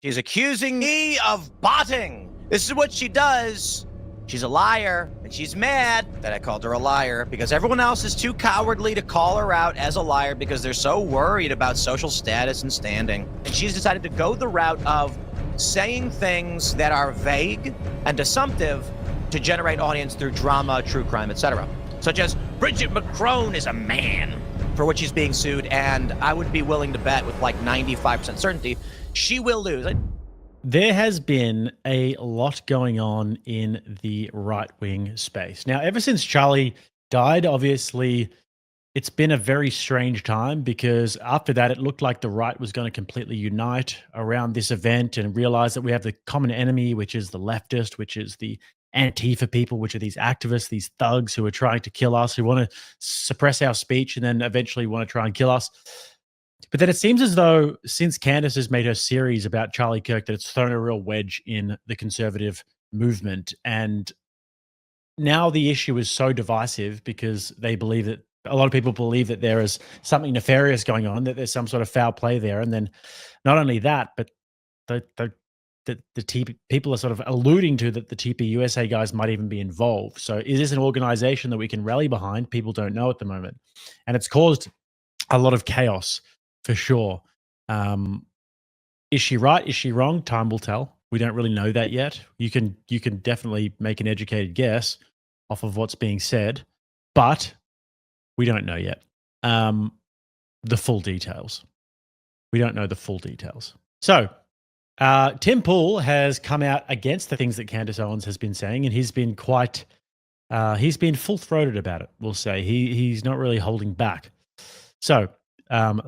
She's accusing me of botting. This is what she does. She's a liar, and she's mad that I called her a liar because everyone else is too cowardly to call her out as a liar because they're so worried about social status and standing. And she's decided to go the route of saying things that are vague and assumptive to generate audience through drama, true crime, etc. Such as Bridget McCrone is a man, for which she's being sued, and I would be willing to bet with like 95% certainty she will lose. There has been a lot going on in the right-wing space. Now, ever since Charlie died, obviously, it's been a very strange time because after that, it looked like the right was going to completely unite around this event and realize that we have the common enemy, which is the leftist, which is the Antifa people, which are these activists, these thugs who are trying to kill us, who want to suppress our speech and then eventually want to try and kill us. But then it seems as though since Candace has made her series about Charlie Kirk, that it's thrown a real wedge in the conservative movement. And now the issue is so divisive because they believe that a lot of people believe that there is something nefarious going on, that there's some sort of foul play there. And then not only that, but the people are sort of alluding to that the TPUSA guys might even be involved. So is this an organization that we can rally behind? People don't know at the moment. And it's caused a lot of chaos. For sure. Is she right? Is she wrong? Time will tell. We don't really know that yet. You can definitely make an educated guess off of what's being said, but we don't know yet the full details. We don't know the full details. So Tim Pool has come out against the things that Candace Owens has been saying, and he's been quite he's been full-throated about it, we'll say. He's not really holding back. So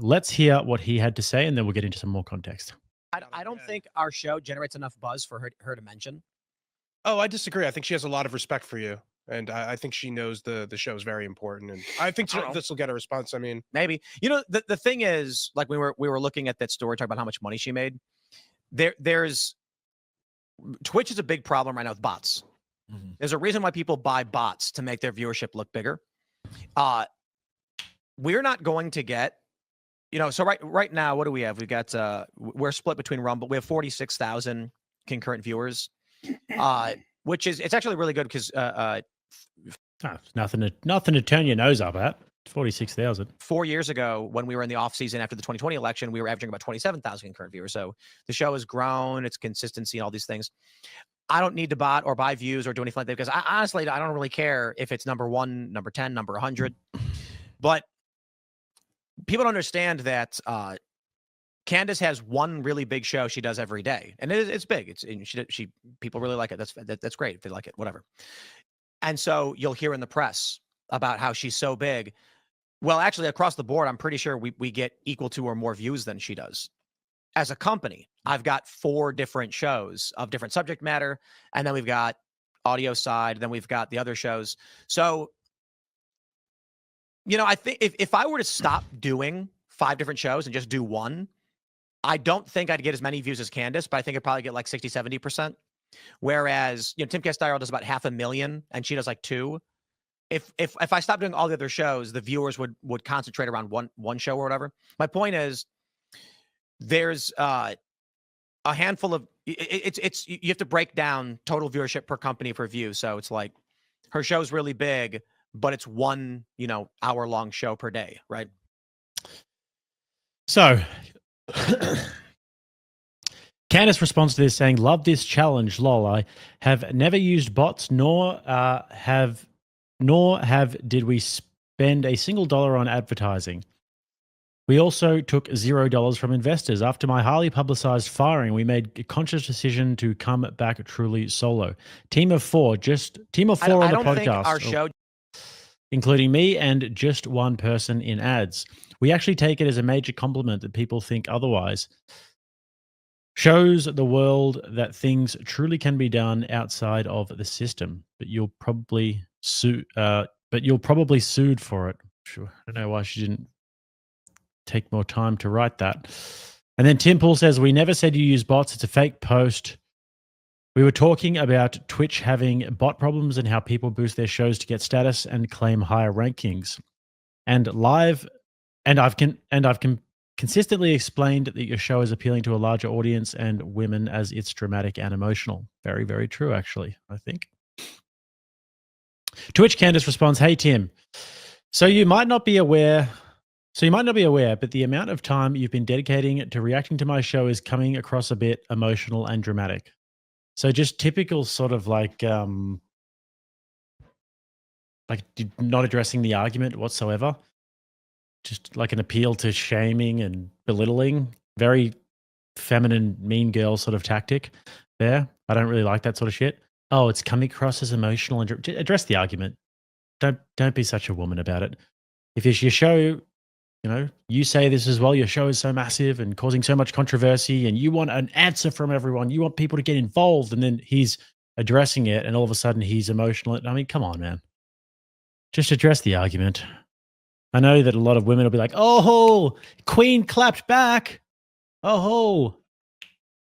let's hear what he had to say, and then we'll get into some more context. I don't think our show generates enough buzz for her to mention. Oh, I disagree. I think she has a lot of respect for you, and I think she knows the show is very important, and I think this will get a response. I mean, maybe. You know, the thing is, like we were looking at that story, talking about how much money she made. There's Twitch is a big problem right now with bots. Mm-hmm. There's a reason why people buy bots to make their viewership look bigger. We're not going to get. You know, so right now, what do we have? We got we're split between Rumble. We have 46,000 concurrent viewers, which is it's actually really good because nothing to turn your nose up at. 46,000. 4 years ago, when we were in the off season after the 2020 election, we were averaging about 27,000 concurrent viewers. So the show has grown, its consistency, and all these things. I don't need to bot or buy views or do anything like that because honestly, I don't really care if it's number 1, number 10, number 100, but people don't understand that Candace has one really big show she does every day, and it's big. She people really like it. That's great if they like it, whatever. And so you'll hear in the press about how she's so big. Well, actually, across the board, I'm pretty sure we get equal to or more views than she does. As a company, I've got 4 different shows of different subject matter, and then we've got audio side, then we've got the other shows. So. You know, I think if I were to stop doing 5 different shows and just do one, I don't think I'd get as many views as Candace, but I think I'd probably get like 60, 70%. Whereas, you know, Tim Castello does about 500,000 and she does like 2. If I stopped doing all the other shows, the viewers would concentrate around one show or whatever. My point is there's a handful of it's you have to break down total viewership per company per view. So it's like her show's really big, but it's one, you know, hour-long show per day, right? So, Candace responds to this saying, "Love this challenge, lol. I have never used bots, nor did we spend a single dollar on advertising. We also took $0 from investors. After my highly publicized firing, we made a conscious decision to come back truly solo. Team of 4 on the podcast. I don't think our show, including me and just one person in ads. We actually take it as a major compliment that people think otherwise. Shows the world that things truly can be done outside of the system. But you'll probably sued for it." Sure. I don't know why she didn't take more time to write that. And then Tim Pool says, "We never said you use bots. It's a fake post. We were talking about Twitch having bot problems and how people boost their shows to get status and claim higher rankings. And I've consistently explained that your show is appealing to a larger audience and women as it's dramatic and emotional. Very, very true, actually, I think. To which Candace responds, "Hey, Tim, so you might not be aware, but the amount of time you've been dedicating to reacting to my show is coming across a bit emotional and dramatic." So just typical sort of like not addressing the argument whatsoever. Just like an appeal to shaming and belittling. Very feminine, mean girl sort of tactic there. I don't really like that sort of shit. Oh, it's coming across as emotional and address the argument. Don't be such a woman about it. If it's your show, you say this as well, your show is so massive and causing so much controversy and you want an answer from everyone. You want people to get involved, and then he's addressing it and all of a sudden he's emotional. I mean, come on, man. Just address the argument. I know that a lot of women will be like, "Oh, Queen clapped back. Oh,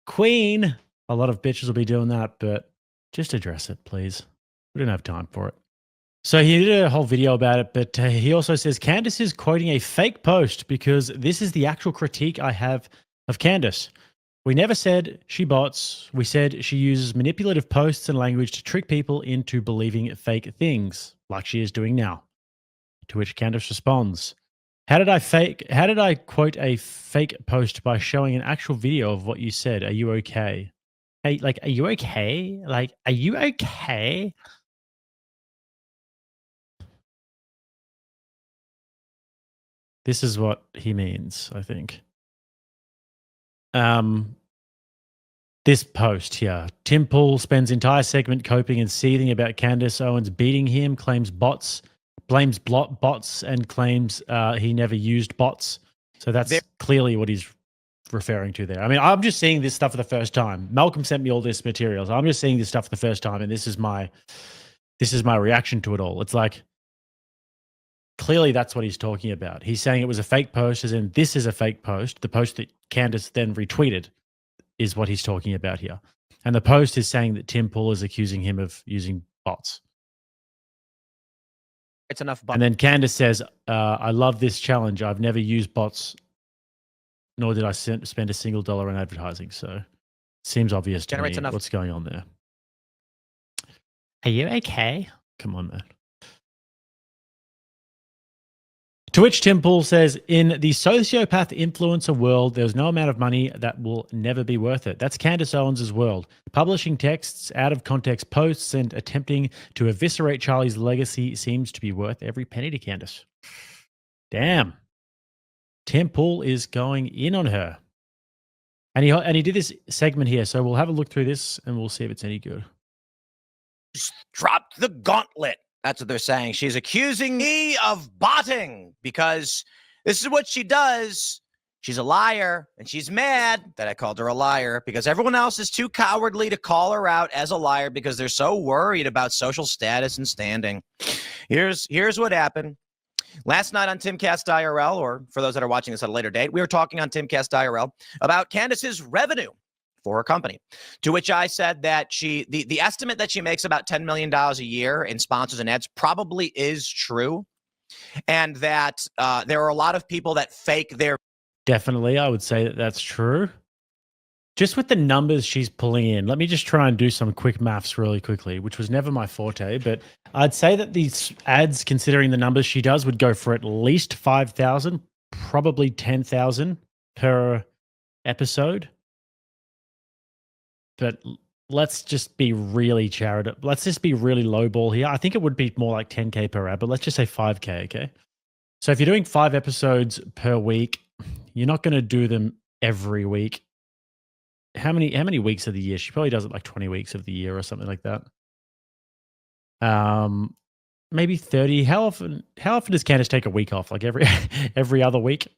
Queen." A lot of bitches will be doing that, but just address it, please. We don't have time for it. So he did a whole video about it, but he also says Candace is quoting a fake post because this is the actual critique I have of Candace. We never said she bots. We said she uses manipulative posts and language to trick people into believing fake things, like she is doing now. To which Candace responds, How did I quote a fake post by showing an actual video of what you said? Are you okay? Hey, are you okay? Are you okay? This is what he means, I think. This post here. Tim Pool spends entire segment coping and seething about Candace Owens beating him, blames bots, and claims he never used bots. So that's clearly what he's referring to there. I mean, I'm just seeing this stuff for the first time. Malcolm sent me all this material. So I'm just seeing this stuff for the first time, and this is my reaction to it all. It's like, clearly that's what he's talking about. He's saying it was a fake post, as in this is a fake post. The post that Candace then retweeted is what he's talking about here. And the post is saying that Tim Pool is accusing him of using bots. It's enough. And then Candace says, I love this challenge. I've never used bots, nor did I spend a single dollar on advertising. So seems obvious to me what's going on there. Are you okay? Come on, man. To which Tim Pool says, in the sociopath influencer world, there's no amount of money that will never be worth it. That's Candace Owens' world. Publishing texts, out of context posts, and attempting to eviscerate Charlie's legacy seems to be worth every penny to Candace. Damn. Tim Pool is going in on her. And he did this segment here, so we'll have a look through this and we'll see if it's any good. Just dropped the gauntlet. That's what they're saying. She's accusing me of botting because this is what she does. She's a liar, and she's mad that I called her a liar because everyone else is too cowardly to call her out as a liar because they're so worried about social status and standing. Here's what happened. Last night on Timcast IRL, or for those that are watching this at a later date, we were talking on Timcast IRL about Candace's revenue for her company, to which I said that the estimate that she makes about $10 million a year in sponsors and ads probably is true, and that there are a lot of people that fake their. Definitely, I would say that that's true. Just with the numbers she's pulling in, let me just try and do some quick maths really quickly, which was never my forte, but I'd say that these ads, considering the numbers she does, would go for at least 5,000, probably 10,000 per episode. But let's just be really charitable. Let's just be really lowball here. I think it would be more like 10K per ad, but let's just say 5K, okay? So if you're doing 5 episodes per week, you're not going to do them every week. How many weeks of the year? She probably does it like 20 weeks of the year or something like that. Maybe 30. How often does Candace take a week off? Like every other week?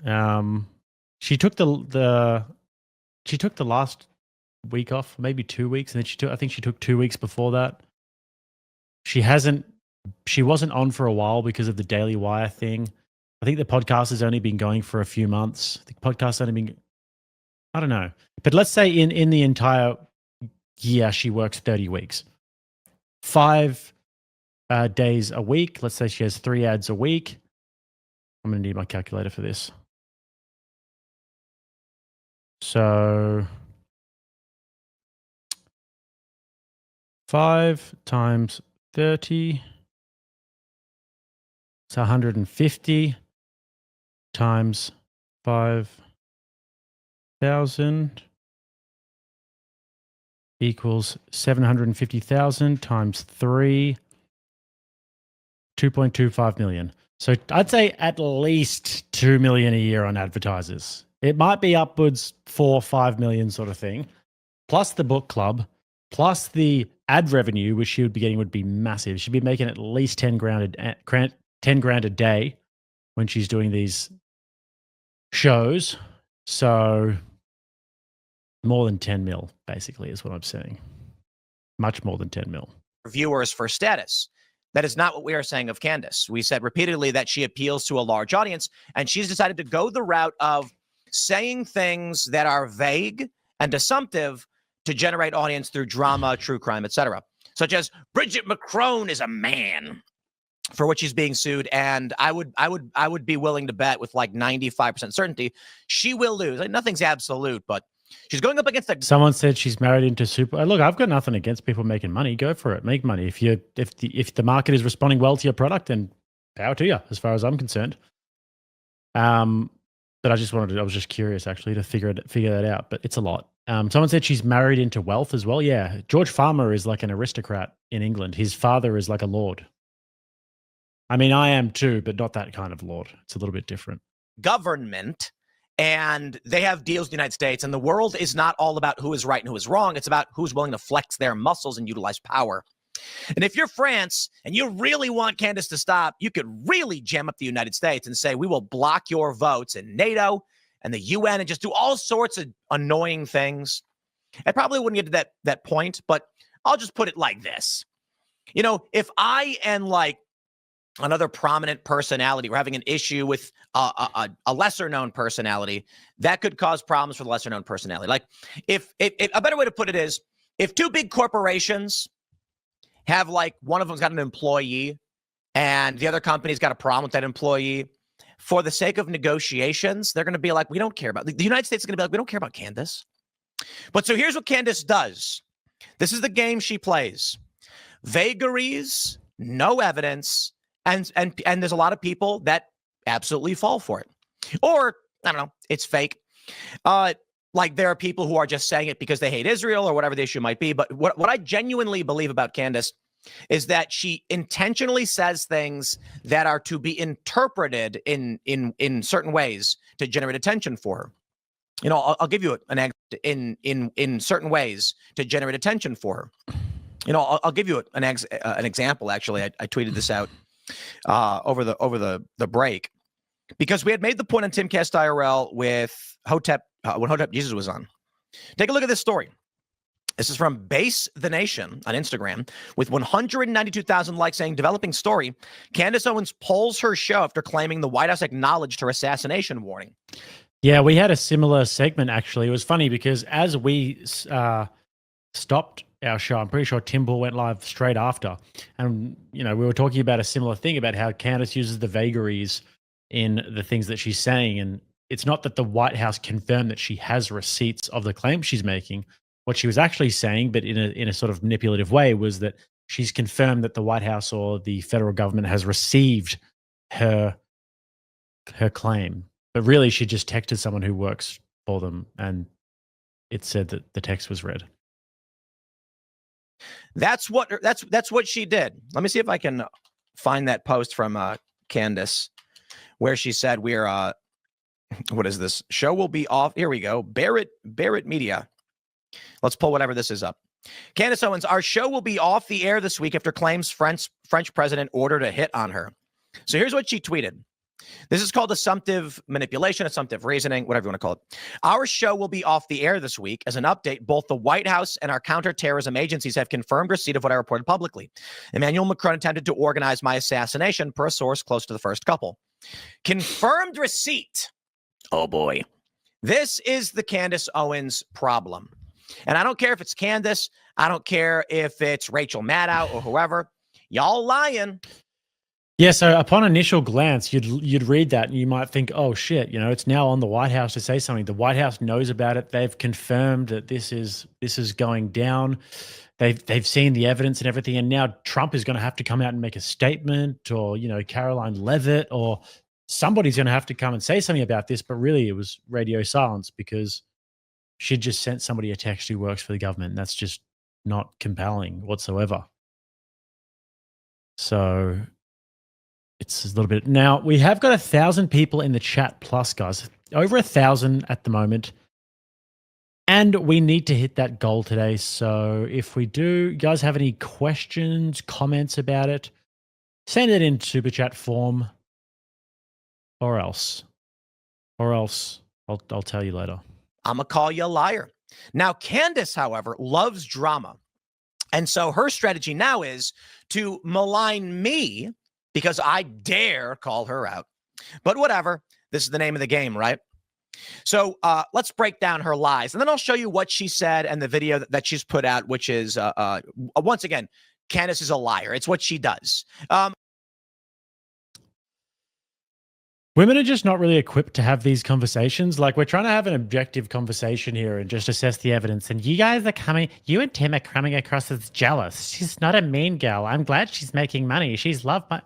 She took the last week off, maybe 2 weeks, and then I think she took 2 weeks before that. She wasn't on for a while because of the Daily Wire thing. I think the podcast has only been going for a few months. The podcast's only been, I don't know. But let's say in the entire year, she works 30 weeks. 5 days a week. Let's say she has 3 ads a week. I'm going to need my calculator for this. So 5 times 30. It's 150 times 5,000 equals 750,000 times 3, 2.25 million. So I'd say at least 2 million a year on advertisers. It might be upwards 4 or 5 million sort of thing, plus the book club, plus the ad revenue, which she would be getting would be massive. She'd be making at least 10 grand a day when she's doing these shows. So more than 10 mil, basically, is what I'm saying. Much more than 10 mil. Viewers for status. That is not what we are saying of Candace. We said repeatedly that she appeals to a large audience, and she's decided to go the route of saying things that are vague and assumptive to generate audience through drama, true crime, etc. Such as Bridget McCrone is a man, for which she's being sued, and I would be willing to bet with like 95% certainty she will lose. Like, nothing's absolute, but she's going up against the. Someone said she's married into super. Look, I've got nothing against people making money. Go for it, make money. If the market is responding well to your product, then power to you, as far as I'm concerned. But I was just curious actually to figure that out. But it's a lot. Someone said she's married into wealth as well. Yeah, George Farmer is like an aristocrat in England. His father is like a lord. I mean, I am too, but not that kind of lord. It's a little bit different. Government, and they have deals with the United States, and the world is not all about who is right and who is wrong. It's about who's willing to flex their muscles and utilize power. And if you're France and you really want Candace to stop, you could really jam up the United States and say, we will block your votes in NATO and the UN and just do all sorts of annoying things. I probably wouldn't get to that point, but I'll just put it like this. You know, if I and like another prominent personality we're having an issue with a lesser known personality, that could cause problems for the lesser known personality. Like if a better way to put it is, if two big corporations have like one of them's got an employee and the other company's got a problem with that employee, for the sake of negotiations, they're going to be like, we don't care about, the United States is going to be like, we don't care about Candace. But so here's what Candace does. This is the game she plays. Vagaries, no evidence, and there's a lot of people that absolutely fall for it. Or, I don't know, it's fake. Like there are people who are just saying it because they hate Israel or whatever the issue might be. But what I genuinely believe about Candace is that she intentionally says things that are to be interpreted in certain ways to generate attention for her. You know, I'll give you in certain ways to generate attention for her. You know, I'll give you an example. Actually, I tweeted this out over the break, because we had made the point on Timcast IRL with Hotep when Hotep Jesus was on. Take a look at this story. This is from Base the Nation on Instagram with 192,000 likes, saying, developing story, Candace Owens pulls her show after claiming the White House acknowledged her assassination warning. Yeah, we had a similar segment, actually. It was funny because as we stopped our show, I'm pretty sure Tim Ball went live straight after. And, you know, we were talking about a similar thing about how Candace uses the vagaries in the things that she's saying. And it's not that the White House confirmed that she has receipts of the claims she's making. What she was actually saying, but in a sort of manipulative way, was that she's confirmed that the White House or the federal government has received her claim. But really, she just texted someone who works for them, and it said that the text was read. That's what she did. Let me see if I can find that post from Candace where she said we're what is this? Show will be off. Here we go. Barrett Media. Let's pull whatever this is up. Candace Owens, our show will be off the air this week after claims French president ordered a hit on her. So here's what she tweeted. This is called assumptive manipulation, assumptive reasoning, whatever you want to call it. Our show will be off the air this week. As an update, both the White House and our counterterrorism agencies have confirmed receipt of what I reported publicly. Emmanuel Macron attempted to organize my assassination, per a source close to the first couple. Confirmed receipt. Oh boy. This is the Candace Owens problem. And I don't care if it's Candace. I don't care if it's Rachel Maddow or whoever. Y'all lying. Yeah, so upon initial glance, you'd read that and you might think, oh shit, it's now on the White House to say something. The White House knows about it. They've confirmed that this is going down. They've seen the evidence and everything, and now Trump is going to have to come out and make a statement, or Caroline Leavitt, or somebody's going to have to come and say something about this. But really, it was radio silence because she just sent somebody a text who works for the government. And that's just not compelling whatsoever. So it's a little bit. Now, we have got 1,000 people in the chat plus, guys. Over 1,000 at the moment. And we need to hit that goal today. So if we do, you guys have any questions, comments about it, send it in super chat form, or else I'll tell you later. I'm going to call you a liar. Now, Candace, however, loves drama. And so her strategy now is to malign me because I dare call her out. But whatever. This is the name of the game, right? So let's break down her lies. And then I'll show you what she said and the video that she's put out, which is, once again, Candace is a liar. It's what she does. Women are just not really equipped to have these conversations. Like, we're trying to have an objective conversation here and just assess the evidence. And you and Tim are coming across as jealous. She's not a mean girl. I'm glad she's making money. She's loved by...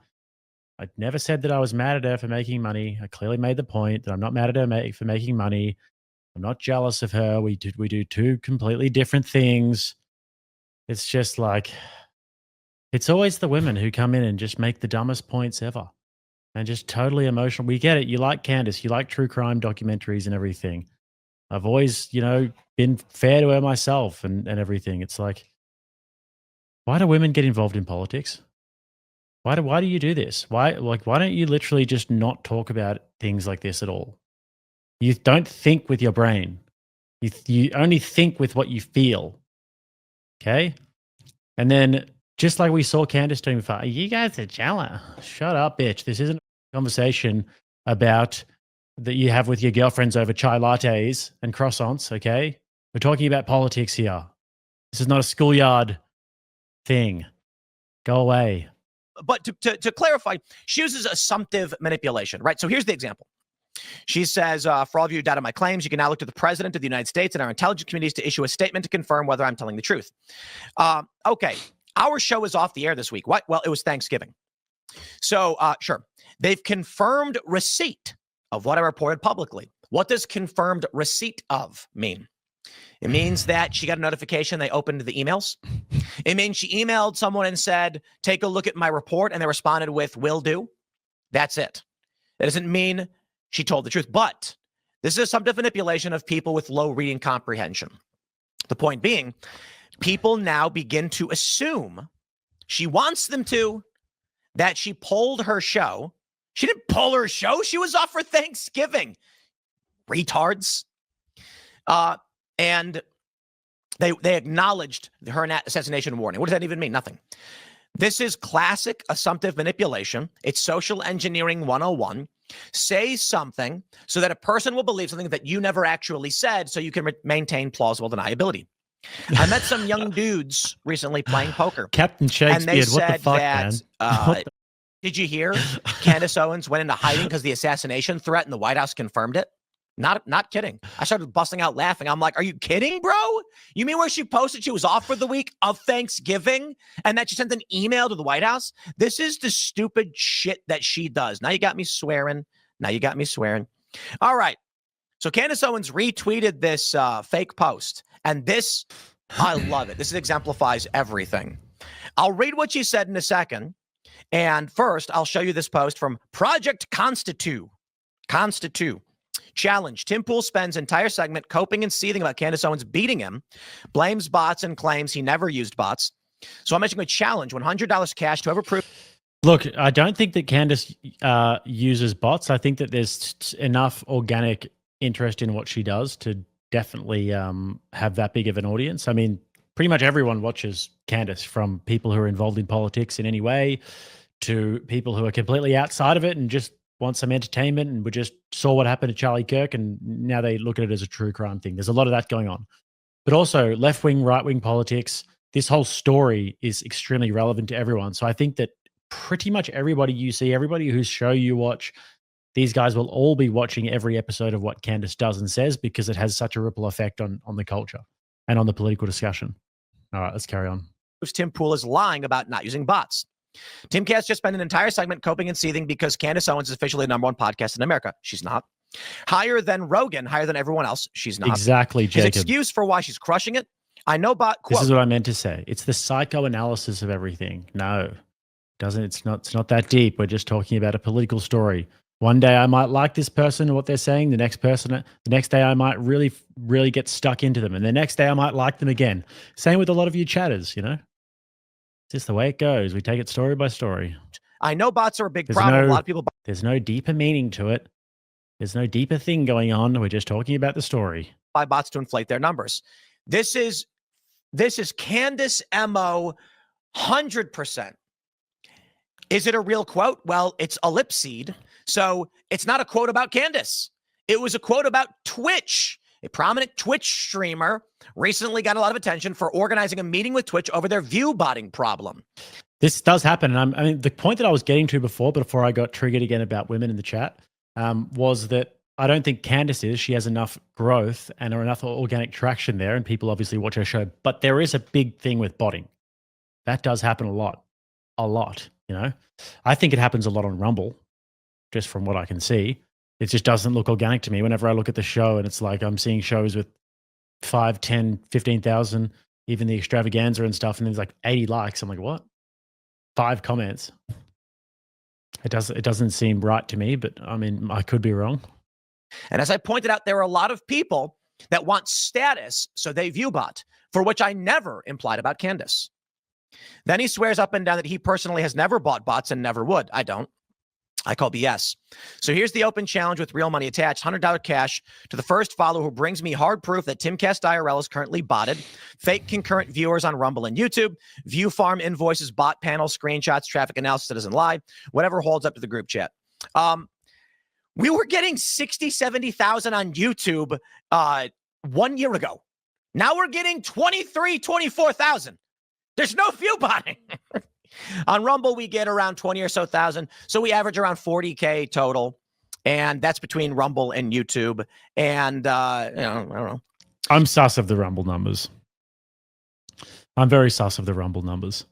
I never said that I was mad at her for making money. I clearly made the point that I'm not mad at her for making money. I'm not jealous of her. We do two completely different things. It's just like, it's always the women who come in and just make the dumbest points ever. And just totally emotional. We get it. You like Candace. You like true crime documentaries and everything. I've always, been fair to her myself and everything. It's like, why do women get involved in politics? Why do you do this? Why don't you literally just not talk about things like this at all? You don't think with your brain. You only think with what you feel. Okay? And then, just like we saw Candace doing before, you guys are jealous. Shut up, bitch. This isn't a conversation about that you have with your girlfriends over chai lattes and croissants, okay? We're talking about politics here. This is not a schoolyard thing. Go away. But to clarify, she uses assumptive manipulation, right? So here's the example. She says, for all of you who doubted my claims, you can now look to the President of the United States and our intelligence communities to issue a statement to confirm whether I'm telling the truth. Okay. Our show is off the air this week. What? Well, it was Thanksgiving. So, sure. They've confirmed receipt of what I reported publicly. What does confirmed receipt of mean? It means that she got a notification. They opened the emails. It means she emailed someone and said, take a look at my report. And they responded with, will do. That's it. That doesn't mean she told the truth. But this is some manipulation of people with low reading comprehension. The point being, people now begin to assume she wants them to, that she pulled her show. She didn't pull her show. She was off for Thanksgiving. Retards. And they acknowledged her assassination warning. What does that even mean? Nothing. This is classic assumptive manipulation. It's social engineering 101. Say something so that a person will believe something that you never actually said so you can maintain plausible deniability. I met some young dudes recently playing poker. Captain Shakespeare, and they what said the fuck, that, man? Did you hear Candace Owens went into hiding because the assassination threat and the White House confirmed it? Not kidding. I started busting out laughing. I'm like, are you kidding, bro? You mean where she posted she was off for the week of Thanksgiving and that she sent an email to the White House? This is the stupid shit that she does. Now you got me swearing. All right. So Candace Owens retweeted this fake post. And this, I love it. This exemplifies everything. I'll read what she said in a second. And first, I'll show you this post from Project Constitu. Challenge. Tim Pool spends entire segment coping and seething about Candace Owens beating him, blames bots and claims he never used bots. So I'm mentioning a challenge, $100 cash to whoever proves. Look, I don't think that Candace uses bots. I think that there's enough organic interest in what she does to definitely have that big of an audience. I mean, pretty much everyone watches Candace, from people who are involved in politics in any way to people who are completely outside of it and just want some entertainment, and we just saw what happened to Charlie Kirk and now they look at it as a true crime thing. There's a lot of that going on. But also left-wing, right-wing politics, this whole story is extremely relevant to everyone. So I think that pretty much everybody you see, everybody whose show you watch, these guys will all be watching every episode of what Candace does and says because it has such a ripple effect on the culture and on the political discussion. All right, let's carry on. Tim Pool is lying about not using bots. Timcast just spent an entire segment coping and seething because Candace Owens is officially the #1 podcast in America. She's not. Higher than Rogan, higher than everyone else. She's not. Exactly, Jacob. His excuse for why she's crushing it, I know bot, quote, this is what I meant to say. It's the psychoanalysis of everything. No, it's not that deep. We're just talking about a political story. One day I might like this person and what they're saying. The next day I might really, really get stuck into them. And the next day I might like them again. Same with a lot of you chatters, you know? It's just the way it goes. We take it story by story. I know bots are a big problem. A lot of people. There's no deeper meaning to it. There's no deeper thing going on. We're just talking about the story. Buy bots to inflate their numbers. This is Candace MO 100%. Is it a real quote? Well, it's ellipsed. So it's not a quote about Candace. It was a quote about Twitch. A prominent Twitch streamer recently got a lot of attention for organizing a meeting with Twitch over their view botting problem. This does happen. And I mean, the point that I was getting to before I got triggered again about women in the chat, was that I don't think Candace is. She has enough growth and enough organic traction there, and people obviously watch her show. But there is a big thing with botting. That does happen a lot, you know? I think it happens a lot on Rumble, just from what I can see. It just doesn't look organic to me whenever I look at the show, and it's like I'm seeing shows with 5, 10, 15,000, even the extravaganza and stuff, and there's like 80 likes. I'm like, what? 5 comments. It doesn't seem right to me, but I mean, I could be wrong. And as I pointed out, there are a lot of people that want status, so they view bot, for which I never implied about Candace. Then he swears up and down that he personally has never bought bots and never would. I don't. I call BS. So here's the open challenge with real money attached. $100 cash to the first follower who brings me hard proof that Timcast IRL is currently botted. Fake concurrent viewers on Rumble and YouTube. View farm invoices, bot panel, screenshots, traffic analysis that doesn't lie. Whatever holds up to the group chat. We were getting 60, 70,000 on YouTube 1 year ago. Now we're getting 23, 24,000. There's no view botting. On Rumble, we get around 20 or so thousand. So we average around 40K total. And that's between Rumble and YouTube. And, I don't know. I'm sus of the Rumble numbers. I'm very sus of the Rumble numbers.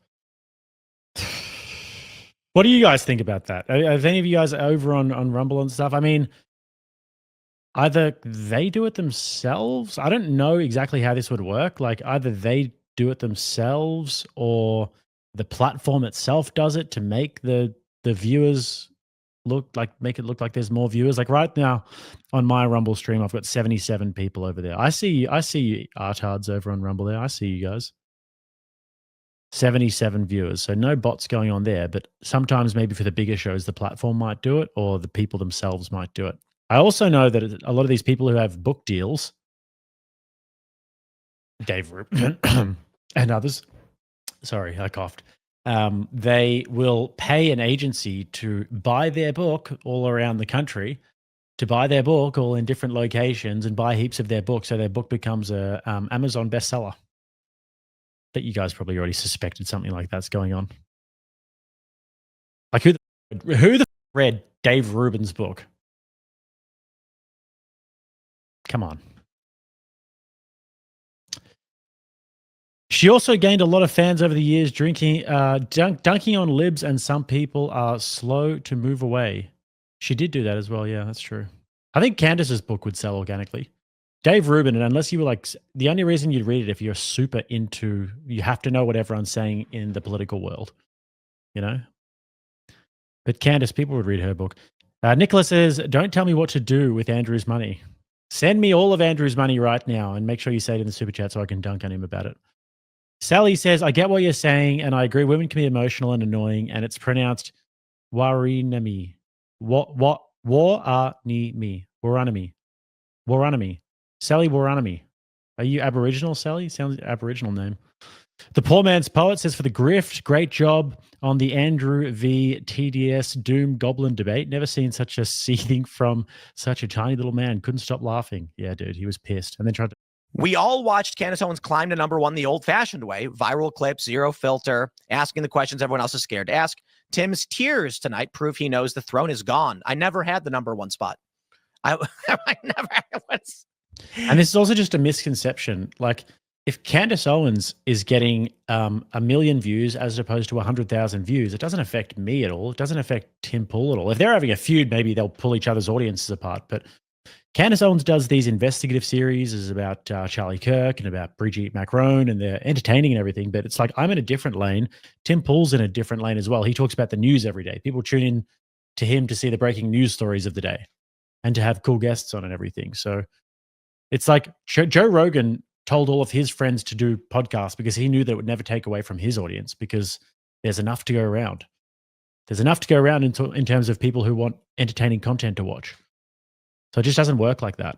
What do you guys think about that? Are any of you guys over on Rumble and stuff? I mean, either they do it themselves. I don't know exactly how this would work. Like either they do it themselves or the platform itself does it to make the viewers make it look like there's more viewers. Like right now on my Rumble stream, I've got 77 people over there. I see you artards over on Rumble there. I see you guys. 77 viewers. So no bots going on there, but sometimes maybe for the bigger shows, the platform might do it or the people themselves might do it. I also know that a lot of these people who have book deals, Dave Rubin and others, sorry, I coughed. They will pay an agency to buy their book all around the country, to buy their book all in different locations and buy heaps of their books so their book becomes a Amazon bestseller. But you guys probably already suspected something like that's going on. Like who the read Dave Rubin's book? Come on. She also gained a lot of fans over the years, dunking on libs, and some people are slow to move away. She did do that as well. Yeah, that's true. I think Candace's book would sell organically. Dave Rubin, and unless you were like, the only reason you'd read it if you're super into, you have to know what everyone's saying in the political world, you know? But Candace, people would read her book. Nicholas says, don't tell me what to do with Andrew's money. Send me all of Andrew's money right now and make sure you say it in the super chat so I can dunk on him about it. Sally says, I get what you're saying, and I agree women can be emotional and annoying, and it's pronounced Warinami. Waranami. Sally Waranami. Are you Aboriginal, Sally? Sounds like an Aboriginal name. The Poor Man's Poet says, for the grift, great job on the Andrew v. TDS Doom Goblin debate. Never seen such a seething from such a tiny little man. Couldn't stop laughing. Yeah, dude, he was pissed. And then tried to... We all watched Candace Owens climb to #1 the old-fashioned way. Viral clips, zero filter, asking the questions everyone else is scared to ask. Tim's tears tonight prove he knows the throne is gone. I never had the number one spot. I never was. And this is also just a misconception. Like, if Candace Owens is getting 1 million views as opposed to 100,000 views, it doesn't affect me at all. It doesn't affect Tim Pool at all. If they're having a feud, maybe they'll pull each other's audiences apart. But Candace Owens does these investigative series about Charlie Kirk and about Brigitte Macron, and they're entertaining and everything. But it's like, I'm in a different lane. Tim Pool's in a different lane as well. He talks about the news every day. People tune in to him to see the breaking news stories of the day and to have cool guests on and everything. So it's like Joe Rogan told all of his friends to do podcasts because he knew that it would never take away from his audience, because there's enough to go around. There's enough to go around in terms of people who want entertaining content to watch. So it just doesn't work like that.